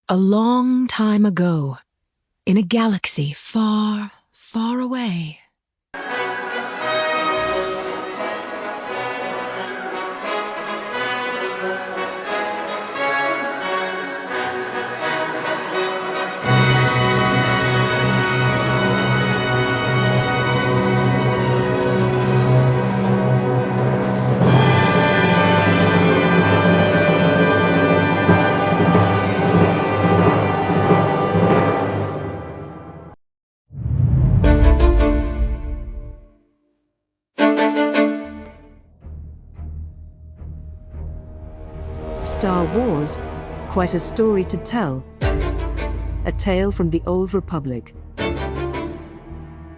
A long time ago, in a galaxy far, far away. Star Wars, Quite a Story to Tell. A Tale from the Old Republic.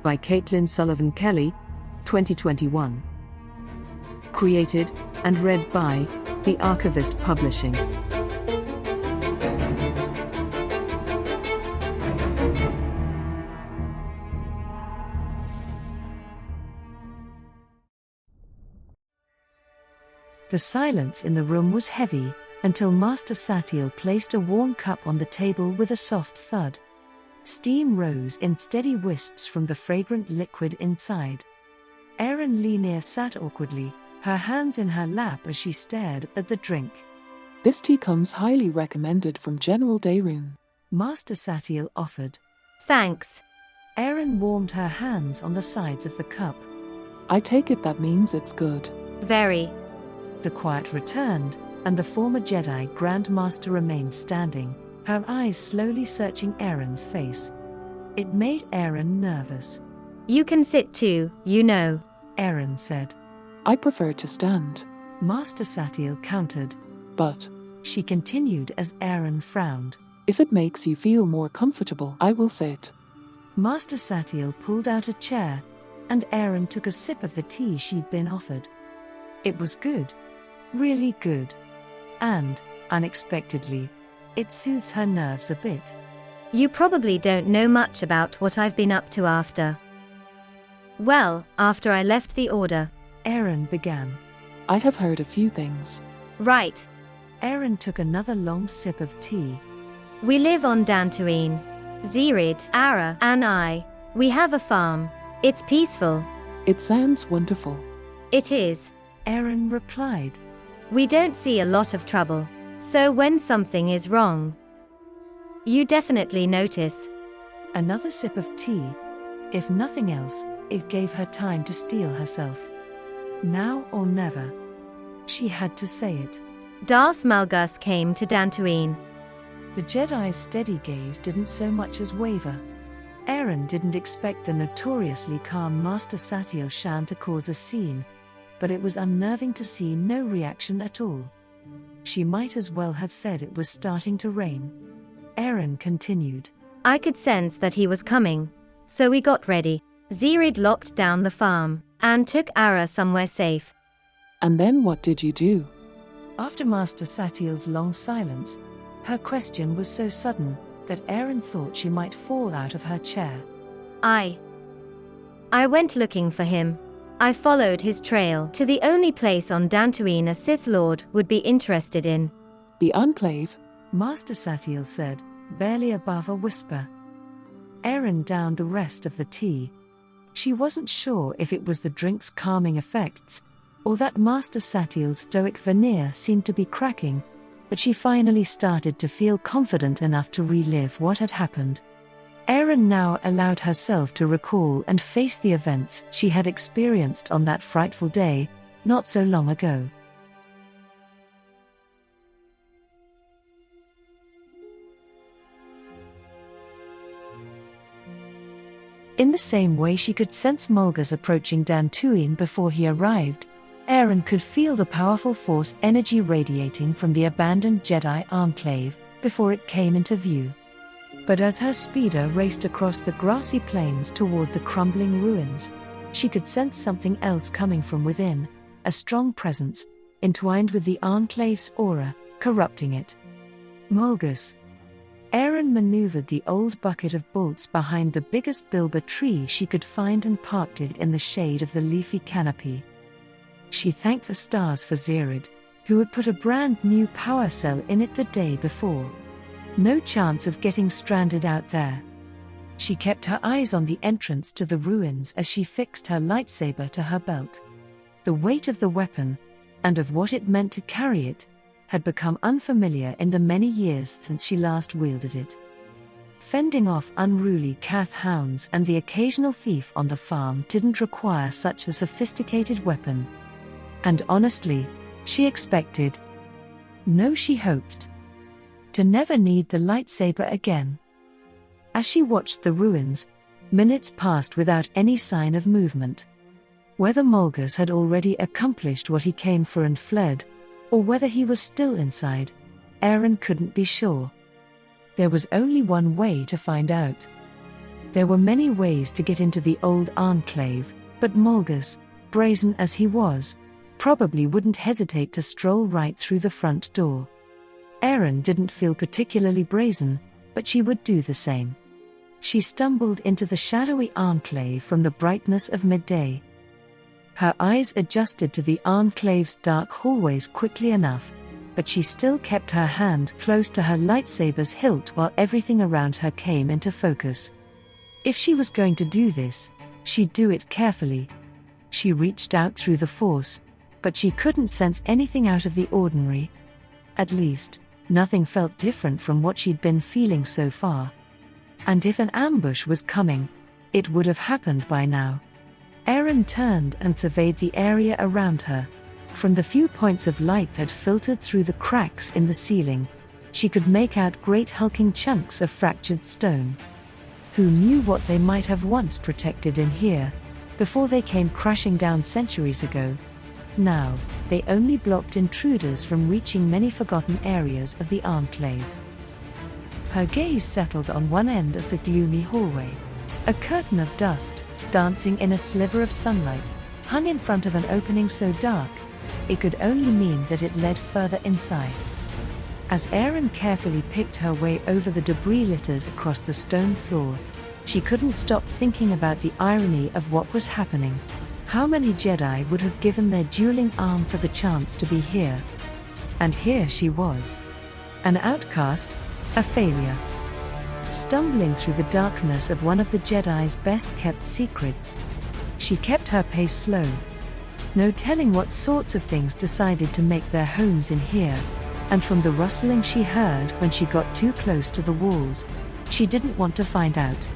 By Caitlin Sullivan Kelly, 2021. Created and read by The Archivist Publishing. The silence in the room was heavy, until Master Satele placed a warm cup on the table with a soft thud. Steam rose in steady wisps from the fragrant liquid inside. Aryn Leneer sat awkwardly, her hands in her lap as she stared at the drink. This tea comes highly recommended from General Daerun. Master Satele offered. Thanks. Aryn warmed her hands on the sides of the cup. I take it that means it's good. Very. The quiet returned, and the former Jedi Grand Master remained standing, her eyes slowly searching Aryn's face. It made Aryn nervous. You can sit too, you know, Aryn said. I prefer to stand. Master Satele countered. But She continued as Aryn frowned. if it makes you feel more comfortable, I will sit. Master Satele pulled out a chair, and Aryn took a sip of the tea she'd been offered. It was good. Really good. And, unexpectedly, it soothed her nerves a bit. You probably don't know much about what I've been up to after. Well, after I left the Order. Aryn began. I have heard a few things. Right. Aryn took another long sip of tea. We live on Dantooine. Zerid, Ara, and I. We have a farm. It's peaceful. It sounds wonderful. It is. Aryn replied. We don't see a lot of trouble. So when something is wrong, you definitely notice. Another sip of tea. If nothing else, it gave her time to steel herself. Now or never. She had to say it. Darth Malgus came to Dantooine. The Jedi's steady gaze didn't so much as waver. Aryn didn't expect the notoriously calm Master Satele Shan to cause a scene, but it was unnerving to see no reaction at all. She might as well have said it was starting to rain. Aryn continued. I could sense that he was coming, so we got ready. Zerid locked down the farm, and took Ara somewhere safe. And then what did you do? After Master Satele's long silence, her question was so sudden that Aryn thought she might fall out of her chair. I went looking for him. I followed his trail to the only place on Dantooine a Sith Lord would be interested in. The enclave? Master Satele said, barely above a whisper. Aryn downed the rest of the tea. She wasn't sure if it was the drink's calming effects, or that Master Satele's stoic veneer seemed to be cracking, but she finally started to feel confident enough to relive what had happened. Aryn now allowed herself to recall and face the events she had experienced on that frightful day, not so long ago. In the same way she could sense Malgus approaching Dantooine before he arrived, Aryn could feel the powerful force energy radiating from the abandoned Jedi enclave before it came into view. But as her speeder raced across the grassy plains toward the crumbling ruins, she could sense something else coming from within, a strong presence, entwined with the enclave's aura, corrupting it. Malgus. Aryn maneuvered the old bucket of bolts behind the biggest bilba tree she could find and parked it in the shade of the leafy canopy. She thanked the stars for Zerid, who had put a brand new power cell in it the day before. No chance of getting stranded out there. She kept her eyes on the entrance to the ruins as she fixed her lightsaber to her belt. The weight of the weapon, and of what it meant to carry it, had become unfamiliar in the many years since she last wielded it. Fending off unruly Cath hounds and the occasional thief on the farm didn't require such a sophisticated weapon. And honestly, she expected, no, she hoped, to never need the lightsaber again. As she watched the ruins, minutes passed without any sign of movement. Whether Malgus had already accomplished what he came for and fled, or whether he was still inside, Aryn couldn't be sure. There was only one way to find out. There were many ways to get into the old enclave, but Malgus, brazen as he was, probably wouldn't hesitate to stroll right through the front door. Aryn didn't feel particularly brazen, but she would do the same. She stumbled into the shadowy enclave from the brightness of midday. Her eyes adjusted to the enclave's dark hallways quickly enough, but she still kept her hand close to her lightsaber's hilt while everything around her came into focus. If she was going to do this, she'd do it carefully. She reached out through the Force, but she couldn't sense anything out of the ordinary. At least, nothing felt different from what she'd been feeling so far. And if an ambush was coming, it would have happened by now. Aryn turned and surveyed the area around her. From the few points of light that filtered through the cracks in the ceiling, she could make out great hulking chunks of fractured stone. Who knew what they might have once protected in here, before they came crashing down centuries ago? Now, they only blocked intruders from reaching many forgotten areas of the enclave. Her gaze settled on one end of the gloomy hallway. A curtain of dust, dancing in a sliver of sunlight, hung in front of an opening so dark, it could only mean that it led further inside. As Aryn carefully picked her way over the debris littered across the stone floor, she couldn't stop thinking about the irony of what was happening. How many Jedi would have given their dueling arm for the chance to be here? And here she was. An outcast, a failure. Stumbling through the darkness of one of the Jedi's best-kept secrets. She kept her pace slow. No telling what sorts of things decided to make their homes in here, and from the rustling she heard when she got too close to the walls, she didn't want to find out.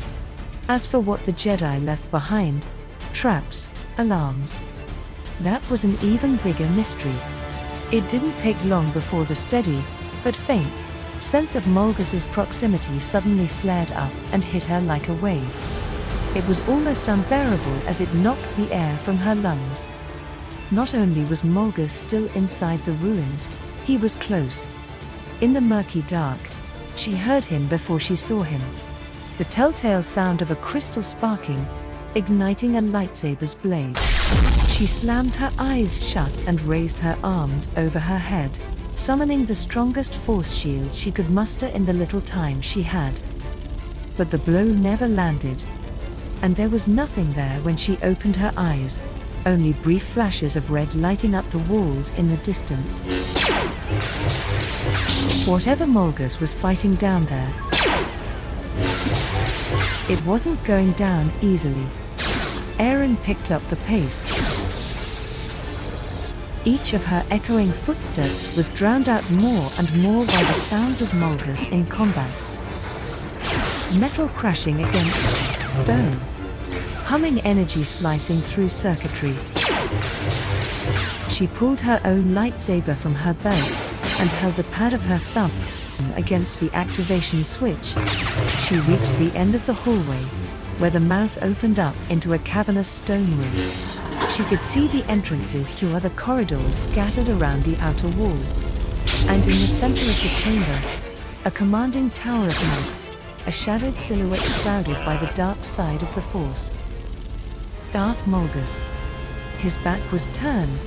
As for what the Jedi left behind, traps, alarms, that was an even bigger mystery. It didn't take long before the steady, but faint, sense of Malgus's proximity suddenly flared up and hit her like a wave. It was almost unbearable as it knocked the air from her lungs. Not only was Malgus still inside the ruins, he was close. In the murky dark, she heard him before she saw him. The telltale sound of a crystal sparking, igniting a lightsaber's blade. She slammed her eyes shut and raised her arms over her head, summoning the strongest force shield she could muster in the little time she had. But the blow never landed. And there was nothing there when she opened her eyes, only brief flashes of red lighting up the walls in the distance. Whatever Malgus was fighting down there, it wasn't going down easily. Aryn picked up the pace. Each of her echoing footsteps was drowned out more and more by the sounds of Malgus in combat. Metal crashing against stone. Humming energy slicing through circuitry. She pulled her own lightsaber from her belt and held the pad of her thumb against the activation switch. She reached the end of the hallway, where the mouth opened up into a cavernous stone room. She could see the entrances to other corridors scattered around the outer wall. And in the center of the chamber, a commanding tower of light, a shadowed silhouette shrouded by the dark side of the Force. Darth Malgus. His back was turned,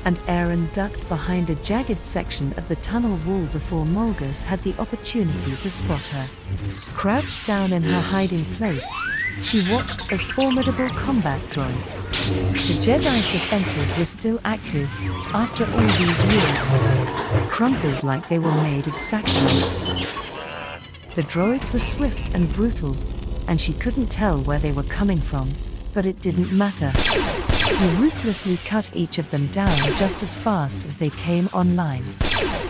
and Aryn ducked behind a jagged section of the tunnel wall before Malgus had the opportunity to spot her. Crouched down in her hiding place, she watched as formidable combat droids. The Jedi's defenses were still active, after all these years, crumpled like they were made of sackcloth. The droids were swift and brutal, and she couldn't tell where they were coming from, but it didn't matter. He ruthlessly cut each of them down just as fast as they came online.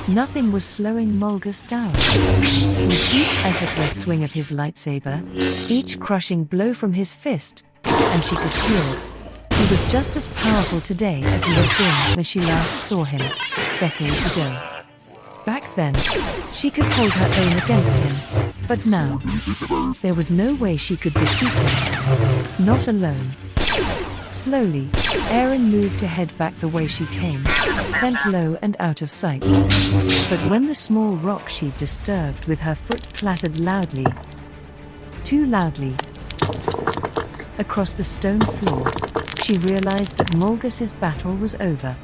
Nothing was slowing Malgus down. With each effortless swing of his lightsaber, each crushing blow from his fist, and she could feel it. He was just as powerful today as he had been when she last saw him, decades ago. Back then, she could hold her own against him, but now, there was no way she could defeat him. Not alone. Slowly, Aryn moved to head back the way she came, bent low and out of sight. But when the small rock she'd disturbed with her foot clattered loudly, too loudly, across the stone floor, she realized that Malgus's battle was over.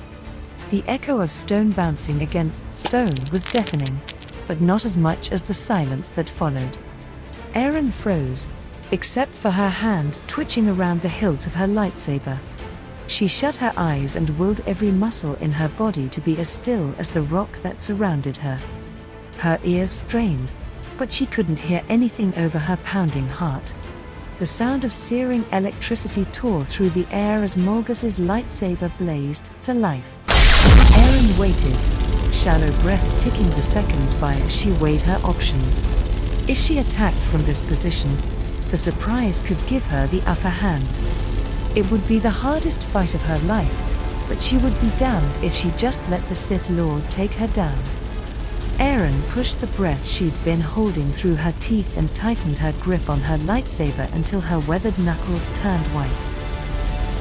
The echo of stone bouncing against stone was deafening, but not as much as the silence that followed. Aryn froze, except for her hand twitching around the hilt of her lightsaber. She shut her eyes and willed every muscle in her body to be as still as the rock that surrounded her. Her ears strained, but she couldn't hear anything over her pounding heart. The sound of searing electricity tore through the air as Malgus's lightsaber blazed to life. Aryn waited, shallow breaths ticking the seconds by as she weighed her options. If she attacked from this position, the surprise could give her the upper hand. It would be the hardest fight of her life, but she would be damned if she just let the Sith Lord take her down. Aryn pushed the breath she'd been holding through her teeth and tightened her grip on her lightsaber until her weathered knuckles turned white.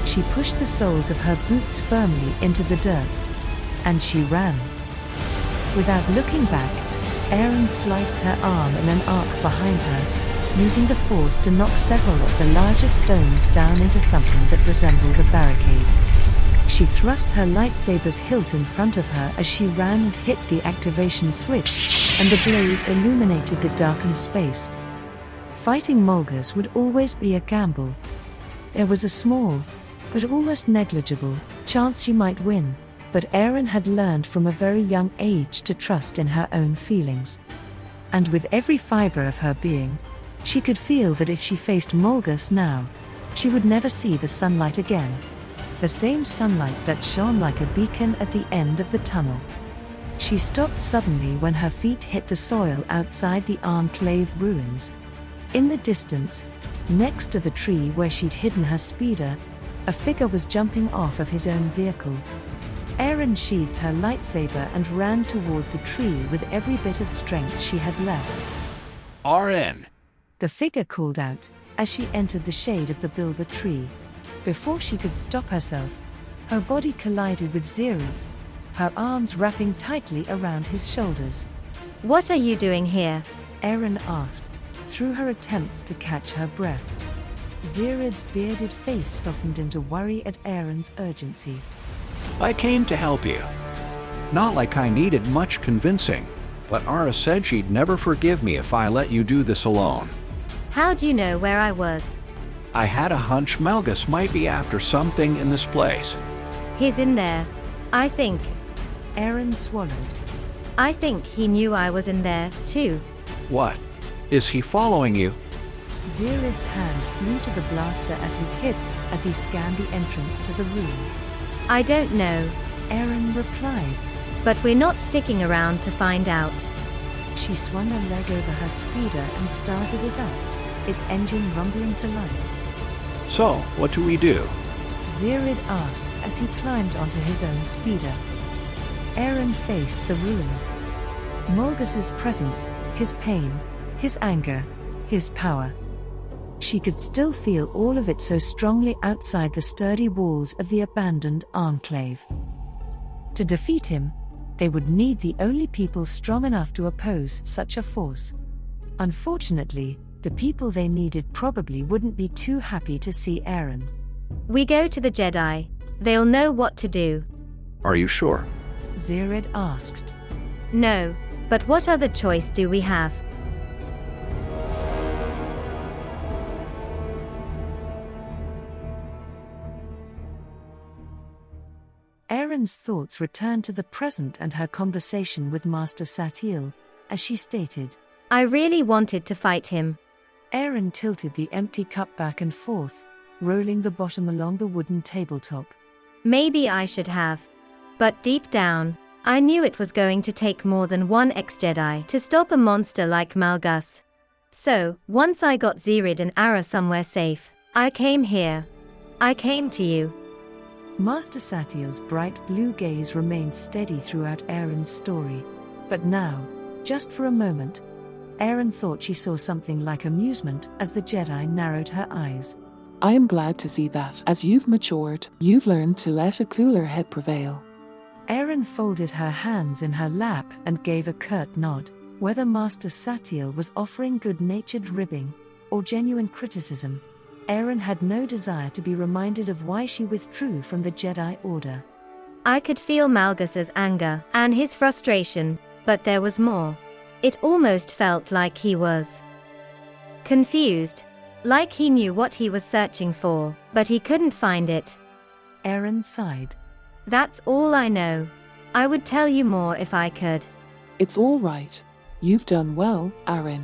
She pushed the soles of her boots firmly into the dirt. And she ran. Without looking back, Aryn sliced her arm in an arc behind her, using the force to knock several of the larger stones down into something that resembled a barricade. She thrust her lightsaber's hilt in front of her as she ran and hit the activation switch, and the blade illuminated the darkened space. Fighting Malgus would always be a gamble. There was a small, but almost negligible, chance she might win. But Aryn had learned from a very young age to trust in her own feelings. And with every fiber of her being, she could feel that if she faced Malgus now, she would never see the sunlight again. The same sunlight that shone like a beacon at the end of the tunnel. She stopped suddenly when her feet hit the soil outside the enclave ruins. In the distance, next to the tree where she'd hidden her speeder, a figure was jumping off of his own vehicle. Aryn sheathed her lightsaber and ran toward the tree with every bit of strength she had left. Aryn! The figure called out, as she entered the shade of the bilba tree. Before she could stop herself, her body collided with Zerid's, her arms wrapping tightly around his shoulders. What are you doing here? Aryn asked, through her attempts to catch her breath. Zerid's bearded face softened into worry at Aryn's urgency. I came to help you. Not like I needed much convincing, but Ara said she'd never forgive me if I let you do this alone. How do you know where I was? I had a hunch Malgus might be after something in this place. He's in there, I think. Aryn swallowed. I think he knew I was in there, too. What? Is he following you? Zerid's hand flew to the blaster at his hip as he scanned the entrance to the ruins. I don't know, Aryn replied. but we're not sticking around to find out. She swung a leg over her speeder and started it up, its engine rumbling to life. So, what do we do? Zerid asked as he climbed onto his own speeder. Aryn faced the ruins. Malgus's presence, his pain, his anger, his power. She could still feel all of it so strongly outside the sturdy walls of the abandoned enclave. To defeat him, they would need the only people strong enough to oppose such a force. Unfortunately, the people they needed probably wouldn't be too happy to see Aryn. We go to the Jedi. They'll know what to do. Are you sure? Zerid asked. No, but what other choice do we have? Aryn's thoughts returned to the present and her conversation with Master Satele, as she stated, I really wanted to fight him. Aryn tilted the empty cup back and forth, rolling the bottom along the wooden tabletop. Maybe I should have. But deep down, I knew it was going to take more than one ex-Jedi to stop a monster like Malgus. So, once I got Zerid and Ara somewhere safe, I came here. I came to you. Master Satele's bright blue gaze remained steady throughout Aryn's story. But now, just for a moment, Aryn thought she saw something like amusement as the Jedi narrowed her eyes. I am glad to see that, as you've matured, you've learned to let a cooler head prevail. Aryn folded her hands in her lap and gave a curt nod. Whether Master Satele was offering good-natured ribbing or genuine criticism, Aryn had no desire to be reminded of why she withdrew from the Jedi Order. I could feel Malgus's anger and his frustration, but there was more. It almost felt like he was confused, like he knew what he was searching for, but he couldn't find it. Aryn sighed. That's all I know. I would tell you more if I could. It's all right. You've done well, Aryn.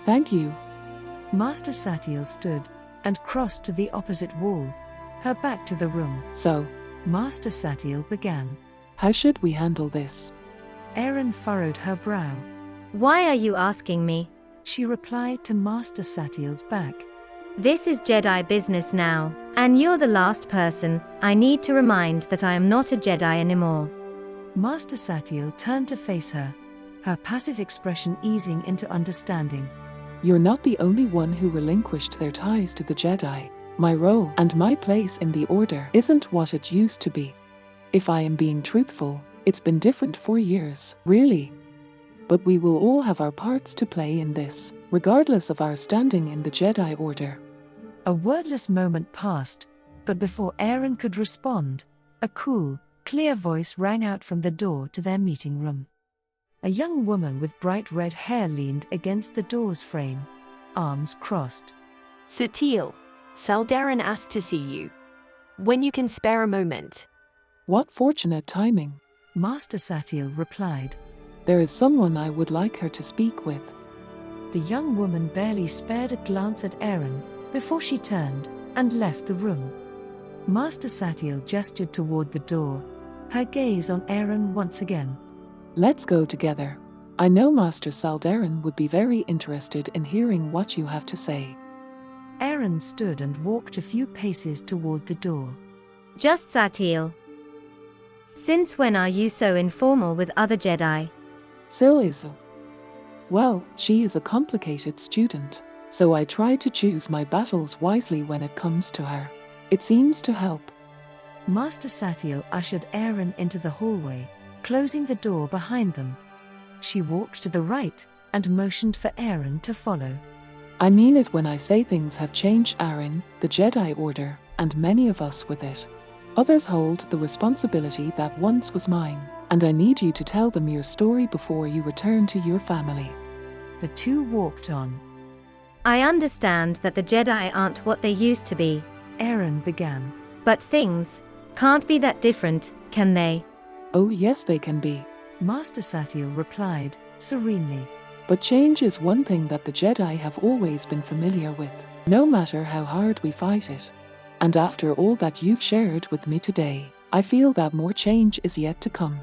Thank you. Master Satele stood and crossed to the opposite wall, her back to the room. So, Master Satele began. how should we handle this? Aryn furrowed her brow. Why are you asking me? She replied to Master Satele's back. This is Jedi business now, and you're the last person I need to remind that I am not a Jedi anymore. Master Satele turned to face her, her passive expression easing into understanding. You're not the only one who relinquished their ties to the Jedi. My role and my place in the Order isn't what it used to be. If I am being truthful, it's been different for years, really. But we will all have our parts to play in this, regardless of our standing in the Jedi Order. A wordless moment passed, but before Aryn could respond, a cool, clear voice rang out from the door to their meeting room. A young woman with bright red hair leaned against the door's frame, arms crossed. Satele, Saldarin asked to see you. When you can spare a moment. What fortunate timing. Master Satele replied. There is someone I would like her to speak with. The young woman barely spared a glance at Aryn before she turned and left the room. Master Satele gestured toward the door, her gaze on Aryn once again. Let's go together. I know Master Saldarin would be very interested in hearing what you have to say. Aryn stood and walked a few paces toward the door. Just Satele. Since when are you so informal with other Jedi? Sil is well, she is a complicated student, so I try to choose my battles wisely when it comes to her. It seems to help. Master Satele ushered Aryn into the hallway, closing the door behind them. She walked to the right and motioned for Aryn to follow. I mean it when I say things have changed, Aryn, the Jedi Order, and many of us with it. Others hold the responsibility that once was mine, and I need you to tell them your story before you return to your family. The two walked on. I understand that the Jedi aren't what they used to be. Aryn began. But things can't be that different, can they? Oh yes, they can be. Master Satele replied, serenely. But change is one thing that the Jedi have always been familiar with, no matter how hard we fight it. And after all that you've shared with me today, I feel that more change is yet to come.